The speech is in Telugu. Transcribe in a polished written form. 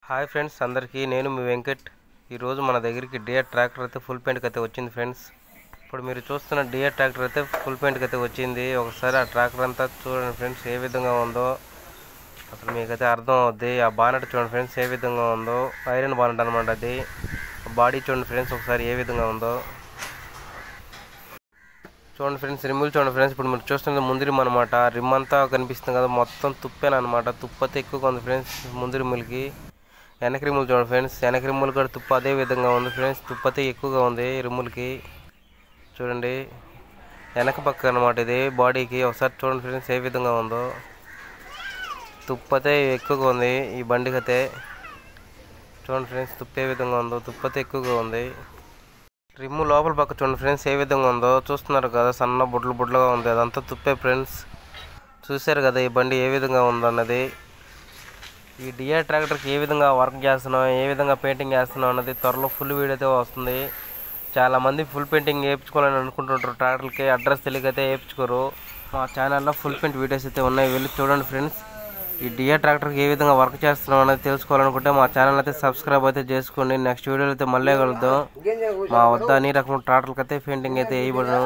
హాయ్ ఫ్రెండ్స్ అందరికీ నేను మీ వెంకట్. ఈరోజు మన దగ్గరికి డియర్ ట్రాక్టర్ అయితే ఫుల్ పెయింట్కి అయితే వచ్చింది ఫ్రెండ్స్. ఇప్పుడు మీరు చూస్తున్న డియర్ ట్రాక్టర్ అయితే ఫుల్ పెయింట్కి అయితే వచ్చింది. ఒకసారి ఆ ట్రాక్టర్ అంతా చూడండి ఫ్రెండ్స్, ఏ విధంగా ఉందో అసలు మీకైతే అర్థం అవుద్ది. ఆ బానెట్ చూడండి ఫ్రెండ్స్ ఏ విధంగా ఉందో, ఐరన్ బానెట్ అనమాట అది. బాడీ చూడండి ఫ్రెండ్స్ ఒకసారి ఏ విధంగా ఉందో చూడండి ఫ్రెండ్స్. రిమ్ములు చూడండి ఫ్రెండ్స్, ఇప్పుడు మీరు చూస్తున్నది ముందు రిమ్ అనమాట. రిమ్ అంతా కనిపిస్తుంది కదా, మొత్తం తుప్పేనమాట. తుప్పతే ఎక్కువగా ఉంది ఫ్రెండ్స్ ముందు రిమ్ములకి. వెనక రిమ్ములు చూడండి ఫ్రెండ్స్, వెనక రిమ్ములు కూడా తుప్పు అదే విధంగా ఉంది ఫ్రెండ్స్. తుప్పతే ఎక్కువగా ఉంది రిమ్ములకి. చూడండి వెనక పక్క అనమాట ఇది బాడీకి. ఒకసారి చూడండి ఫ్రెండ్స్ ఏ విధంగా ఉందో. తుప్పతే ఎక్కువగా ఉంది ఈ బండికి అయితే. చూడండి ఫ్రెండ్స్ తుప్పు ఏ విధంగా ఉందో, తుప్పతే ఎక్కువగా ఉంది. రిమ్ము లోపల పక్క చూడండి ఫ్రెండ్స్ ఏ విధంగా ఉందో. చూస్తున్నారు కదా, సన్న బుడ్లుగా ఉంది, అదంతా తుప్పే ఫ్రెండ్స్. చూశారు కదా ఈ బండి ఏ విధంగా ఉందన్నది. ఈ డియర్ ట్రాక్టర్కి ఏ విధంగా వర్క్ చేస్తున్నాం, ఏ విధంగా పెయింటింగ్ చేస్తున్నాం అన్నది త్వరలో ఫుల్ వీడియో అయితే వస్తుంది. చాలామంది ఫుల్ పెయింటింగ్ వేయించుకోవాలని అనుకుంటుంటారు, ట్రాక్టర్కి అడ్రస్ తెలియకైతే వేయించుకోరు. మా ఛానల్లో ఫుల్ పెయింట్ వీడియోస్ అయితే ఉన్నాయి, వెళ్ళి చూడండి ఫ్రెండ్స్. ఈ డియర్ ట్రాక్టర్కి ఏ విధంగా వర్క్ చేస్తున్నాం అనేది తెలుసుకోవాలనుకుంటే మా ఛానల్ అయితే సబ్స్క్రైబ్ అయితే చేసుకోండి. నెక్స్ట్ వీడియోలో అయితే మళ్ళీ కలుద్దాం. మా వద్ద అన్ని రకం ట్రాక్టర్కి అయితే పెయింటింగ్ అయితే వేయబడను.